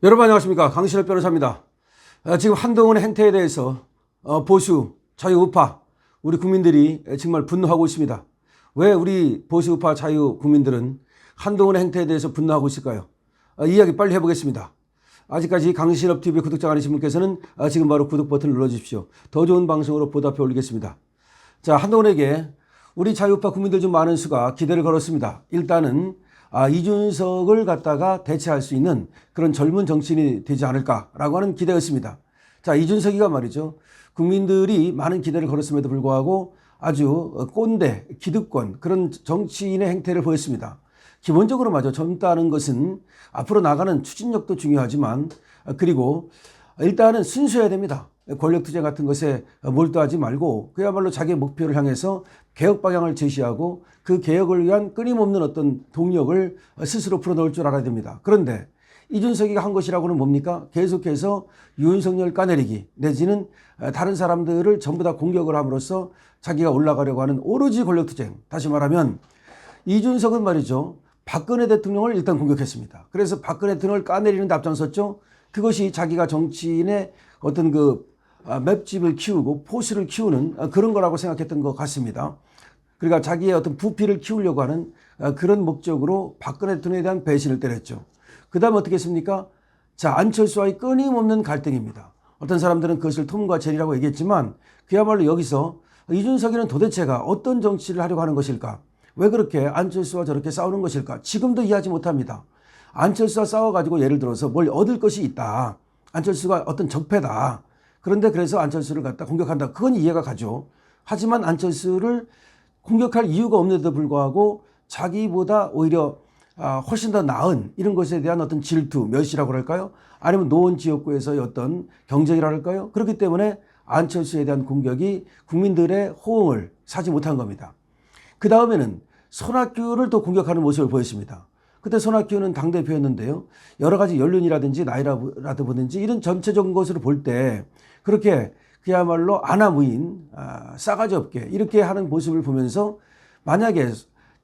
여러분 안녕하십니까, 강신업 변호사입니다. 지금 한동훈의 행태에 대해서 보수, 자유우파 우리 국민들이 정말 분노하고 있습니다. 왜 우리 보수, 우파, 자유 국민들은 한동훈의 행태에 대해서 분노하고 있을까요? 이야기 빨리 해보겠습니다. 아직까지 강신업TV 구독자 아니신 분께서는 지금 바로 구독 버튼을 눌러주십시오. 더 좋은 방송으로 보답해 올리겠습니다. 자, 한동훈에게 우리 자유우파 국민들 중 많은 수가 기대를 걸었습니다. 일단은 이준석을 갖다가 대체할 수 있는 그런 젊은 정치인이 되지 않을까라고 하는 기대였습니다. 자, 이준석이가 말이죠, 국민들이 많은 기대를 걸었음에도 불구하고 아주 꼰대, 기득권 그런 정치인의 행태를 보였습니다. 기본적으로 말이죠, 젊다는 것은 앞으로 나가는 추진력도 중요하지만 그리고 일단은 순수해야 됩니다. 권력투쟁 같은 것에 몰두하지 말고 그야말로 자기의 목표를 향해서 개혁 방향을 제시하고 그 개혁을 위한 끊임없는 어떤 동력을 스스로 풀어넣을 줄 알아야 됩니다. 그런데 이준석이가 한 것이라고는 뭡니까? 계속해서 윤석열 까내리기 내지는 다른 사람들을 전부 다 공격을 함으로써 자기가 올라가려고 하는 오로지 권력투쟁. 다시 말하면 이준석은 말이죠, 박근혜 대통령을 일단 공격했습니다. 그래서 박근혜 대통령을 까내리는 데 앞장섰죠. 그것이 자기가 정치인의 어떤 맵집을 키우고 포스를 키우는 그런 거라고 생각했던 것 같습니다. 그러니까 자기의 어떤 부피를 키우려고 하는 그런 목적으로 박근혜 대통령에 대한 배신을 때렸죠. 그 다음 어떻게 했습니까? 자, 안철수와의 끊임없는 갈등입니다. 어떤 사람들은 그것을 톰과 제리라고 얘기했지만 그야말로 여기서 이준석이는 도대체가 어떤 정치를 하려고 하는 것일까? 왜 그렇게 안철수와 저렇게 싸우는 것일까? 지금도 이해하지 못합니다. 안철수와 싸워가지고 예를 들어서 뭘 얻을 것이 있다. 안철수가 어떤 적폐다. 그런데 그래서 안철수를 갖다 공격한다. 그건 이해가 가죠. 하지만 안철수를 공격할 이유가 없는데도 불구하고 자기보다 오히려 훨씬 더 나은 이런 것에 대한 어떤 질투, 멸시라고 할까요? 아니면 노원 지역구에서의 어떤 경쟁이라고 할까요? 그렇기 때문에 안철수에 대한 공격이 국민들의 호응을 사지 못한 겁니다. 그 다음에는 손학규를 또 공격하는 모습을 보였습니다. 그때 손학규는 당대표였는데요, 여러 가지 연륜이라든지 나이라든지 이런 전체적인 것으로 볼 때 그렇게 그야말로 아나무인, 싸가지 없게 이렇게 하는 모습을 보면서 만약에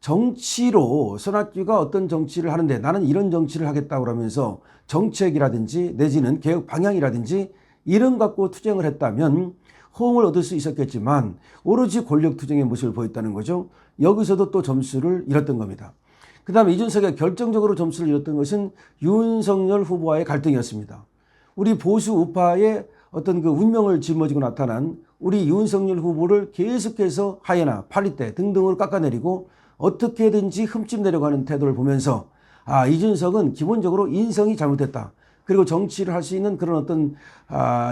정치로 손학규가 어떤 정치를 하는데 나는 이런 정치를 하겠다고 그러면서 정책이라든지 내지는 개혁 방향이라든지 이런 갖고 투쟁을 했다면 호응을 얻을 수 있었겠지만 오로지 권력 투쟁의 모습을 보였다는 거죠. 여기서도 또 점수를 잃었던 겁니다. 그 다음에 이준석이 결정적으로 점수를 잃었던 것은 윤석열 후보와의 갈등이었습니다. 우리 보수 우파의 어떤 운명을 짊어지고 나타난 우리 윤석열 후보를 계속해서 하이에나, 파리떼 등등으로 깎아내리고 어떻게든지 흠집내려고 하는 태도를 보면서 이준석은 기본적으로 인성이 잘못됐다. 그리고 정치를 할 수 있는 그런 어떤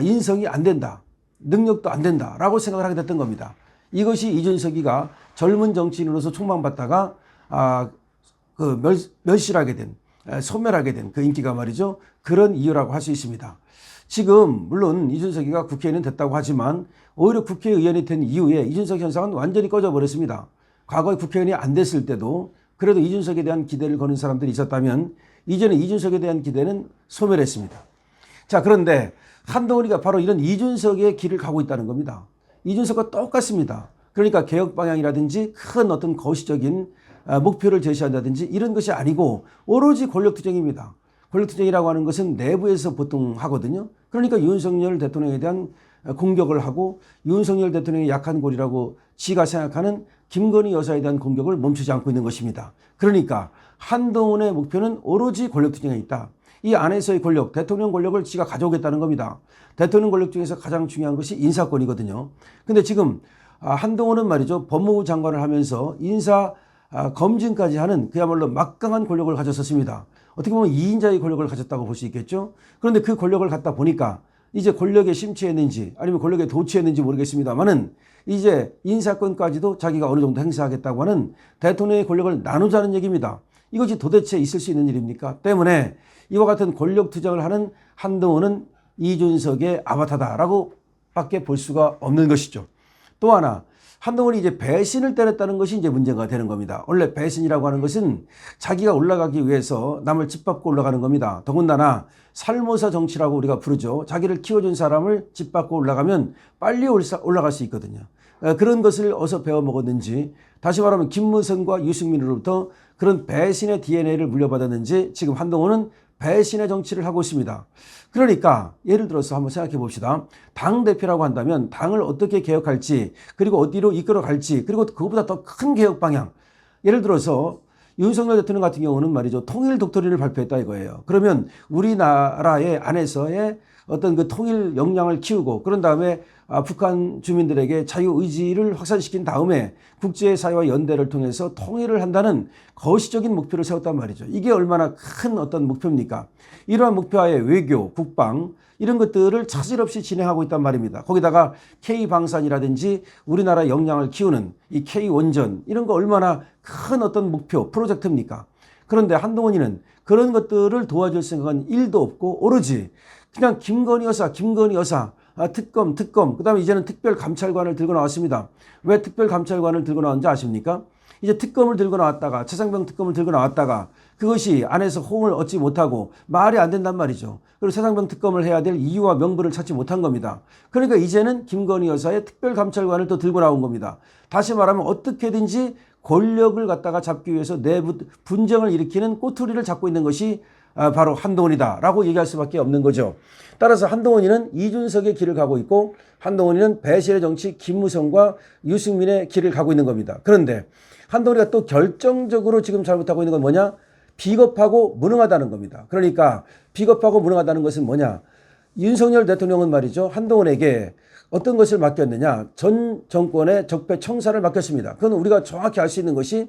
인성이 안 된다. 능력도 안 된다라고 생각을 하게 됐던 겁니다. 이것이 이준석이가 젊은 정치인으로서 촉망받다가 멸실하게 된, 소멸하게 된 그 인기가 말이죠, 그런 이유라고 할 수 있습니다. 지금 물론 이준석이가 국회의원이 됐다고 하지만 오히려 국회의원이 된 이후에 이준석 현상은 완전히 꺼져버렸습니다. 과거에 국회의원이 안 됐을 때도 그래도 이준석에 대한 기대를 거는 사람들이 있었다면 이제는 이준석에 대한 기대는 소멸했습니다. 자, 그런데 한동훈이가 바로 이런 이준석의 길을 가고 있다는 겁니다. 이준석과 똑같습니다. 그러니까 개혁 방향이라든지 큰 어떤 거시적인 목표를 제시한다든지 이런 것이 아니고 오로지 권력투쟁입니다. 권력투쟁이라고 하는 것은 내부에서 보통 하거든요. 그러니까 윤석열 대통령에 대한 공격을 하고 윤석열 대통령의 약한 골이라고 지가 생각하는 김건희 여사에 대한 공격을 멈추지 않고 있는 것입니다. 그러니까 한동훈의 목표는 오로지 권력투쟁에 있다. 이 안에서의 권력, 대통령 권력을 지가 가져오겠다는 겁니다. 대통령 권력 중에서 가장 중요한 것이 인사권이거든요. 근데 지금 한동훈은 말이죠, 법무부 장관을 하면서 인사 검증까지 하는 그야말로 막강한 권력을 가졌었습니다. 어떻게 보면 2인자의 권력을 가졌다고 볼 수 있겠죠. 그런데 그 권력을 갖다 보니까 이제 권력에 심취했는지 아니면 권력에 도취했는지 모르겠습니다만은 이제 인사권까지도 자기가 어느 정도 행사하겠다고 하는 대통령의 권력을 나누자는 얘기입니다. 이것이 도대체 있을 수 있는 일입니까? 때문에 이와 같은 권력 투쟁을 하는 한동훈은 이준석의 아바타다라고 밖에 볼 수가 없는 것이죠. 또 하나, 한동훈이 이제 배신을 때렸다는 것이 이제 문제가 되는 겁니다. 원래 배신이라고 하는 것은 자기가 올라가기 위해서 남을 짓밟고 올라가는 겁니다. 더군다나 살모사 정치라고 우리가 부르죠. 자기를 키워준 사람을 짓밟고 올라가면 빨리 올라갈 수 있거든요. 그런 것을 어디서 배워먹었는지, 다시 말하면 김무성과 유승민으로부터 그런 배신의 DNA를 물려받았는지 지금 한동훈은 배신의 정치를 하고 있습니다. 그러니까 예를 들어서 한번 생각해 봅시다. 당대표라고 한다면 당을 어떻게 개혁할지, 그리고 어디로 이끌어 갈지, 그리고 그것보다 더 큰 개혁 방향. 예를 들어서 윤석열 대통령 같은 경우는 말이죠. 통일 독트린을 발표했다 이거예요. 그러면 우리나라의 안에서의 어떤 그 통일 역량을 키우고 그런 다음에 북한 주민들에게 자유의지를 확산시킨 다음에 국제사회와 연대를 통해서 통일을 한다는 거시적인 목표를 세웠단 말이죠. 이게 얼마나 큰 어떤 목표입니까? 이러한 목표하에 외교, 국방 이런 것들을 차질 없이 진행하고 있단 말입니다. 거기다가 K방산이라든지 우리나라 역량을 키우는 이 K원전 이런 거 얼마나 큰 어떤 목표, 프로젝트입니까? 그런데 한동훈이는 그런 것들을 도와줄 생각은 1도 없고 오로지 그냥 김건희 여사, 특검, 그 다음에 이제는 특별감찰관을 들고 나왔습니다. 왜 특별감찰관을 들고 나왔는지 아십니까? 이제 특검을 들고 나왔다가, 최상병 특검을 들고 나왔다가 그것이 안에서 호응을 얻지 못하고 말이 안 된단 말이죠. 그리고 최상병 특검을 해야 될 이유와 명분을 찾지 못한 겁니다. 그러니까 이제는 김건희 여사의 특별감찰관을 또 들고 나온 겁니다. 다시 말하면 어떻게든지 권력을 갖다가 잡기 위해서 내부 분쟁을 일으키는 꼬투리를 잡고 있는 것이 바로 한동훈이다라고 얘기할 수밖에 없는 거죠. 따라서 한동훈이는 이준석의 길을 가고 있고 한동훈이는 배신의 정치 김무성과 유승민의 길을 가고 있는 겁니다. 그런데 한동훈이가 또 결정적으로 지금 잘못하고 있는 건 뭐냐? 비겁하고 무능하다는 겁니다. 그러니까 비겁하고 무능하다는 것은 뭐냐? 윤석열 대통령은 말이죠. 한동훈에게 어떤 것을 맡겼느냐? 전 정권의 적폐 청사를 맡겼습니다. 그건 우리가 정확히 알 수 있는 것이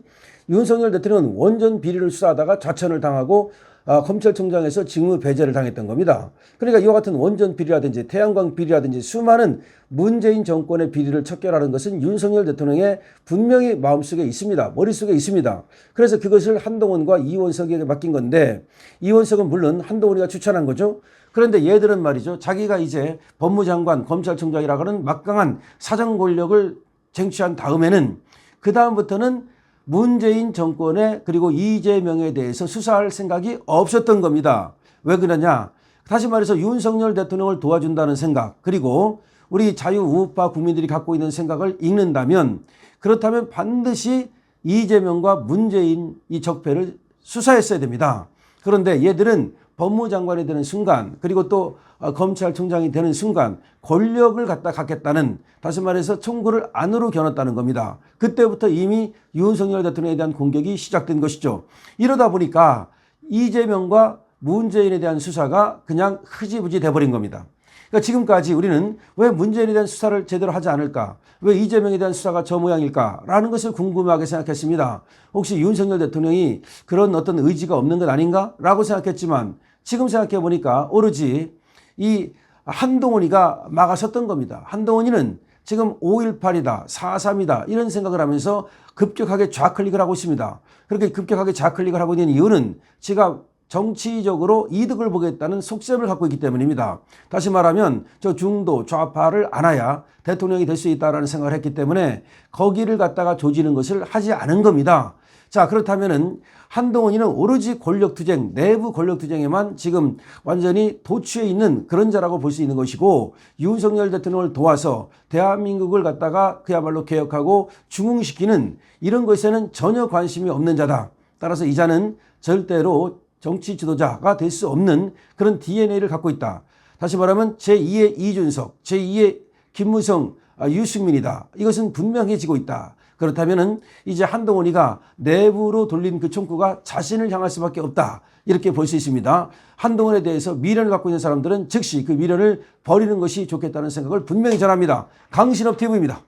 윤석열 대통령은 원전 비리를 수사하다가 좌천을 당하고 검찰총장에서 직무 배제를 당했던 겁니다. 그러니까 이와 같은 원전 비리라든지 태양광 비리라든지 수많은 문재인 정권의 비리를 척결하는 것은 윤석열 대통령의 분명히 마음속에 있습니다. 머릿속에 있습니다. 그래서 그것을 한동훈과 이원석에게 맡긴 건데 이원석은 물론 한동훈이가 추천한 거죠. 그런데 얘들은 말이죠. 자기가 이제 법무장관, 검찰총장이라고 하는 막강한 사정 권력을 쟁취한 다음에는 그 다음부터는 문재인 정권에 그리고 이재명에 대해서 수사할 생각이 없었던 겁니다. 왜 그러냐? 다시 말해서 윤석열 대통령을 도와준다는 생각 그리고 우리 자유우파 국민들이 갖고 있는 생각을 읽는다면 그렇다면 반드시 이재명과 문재인 이 적폐를 수사했어야 됩니다. 그런데 얘들은 법무장관이 되는 순간 그리고 또 검찰총장이 되는 순간 권력을 갖다 갖겠다는 다시 말해서 총구를 안으로 겨눴다는 겁니다. 그때부터 이미 윤석열 대통령에 대한 공격이 시작된 것이죠. 이러다 보니까 이재명과 문재인에 대한 수사가 그냥 흐지부지 돼버린 겁니다. 그러니까 지금까지 우리는 왜 문재인에 대한 수사를 제대로 하지 않을까? 왜 이재명에 대한 수사가 저 모양일까? 라는 것을 궁금하게 생각했습니다. 혹시 윤석열 대통령이 그런 어떤 의지가 없는 것 아닌가? 라고 생각했지만 지금 생각해 보니까 오로지 이 한동훈이가 막아섰던 겁니다. 한동훈이는 지금 5.18이다, 4.3이다 이런 생각을 하면서 급격하게 좌클릭을 하고 있습니다. 그렇게 급격하게 좌클릭을 하고 있는 이유는 제가 정치적으로 이득을 보겠다는 속셈을 갖고 있기 때문입니다. 다시 말하면 저 중도 좌파를 안아야 대통령이 될 수 있다는 생각을 했기 때문에 거기를 갖다가 조지는 것을 하지 않은 겁니다. 자, 그렇다면은 한동훈이는 오로지 권력투쟁, 내부 권력투쟁에만 지금 완전히 도취해 있는 그런 자라고 볼 수 있는 것이고 윤석열 대통령을 도와서 대한민국을 갖다가 그야말로 개혁하고 중흥시키는 이런 것에는 전혀 관심이 없는 자다. 따라서 이 자는 절대로 정치 지도자가 될 수 없는 그런 DNA를 갖고 있다. 다시 말하면 제2의 이준석, 제2의 김무성, 유승민이다. 이것은 분명해지고 있다. 그렇다면 이제 한동훈이가 내부로 돌린 그 총구가 자신을 향할 수밖에 없다. 이렇게 볼 수 있습니다. 한동훈에 대해서 미련을 갖고 있는 사람들은 즉시 그 미련을 버리는 것이 좋겠다는 생각을 분명히 전합니다. 강신업 TV입니다.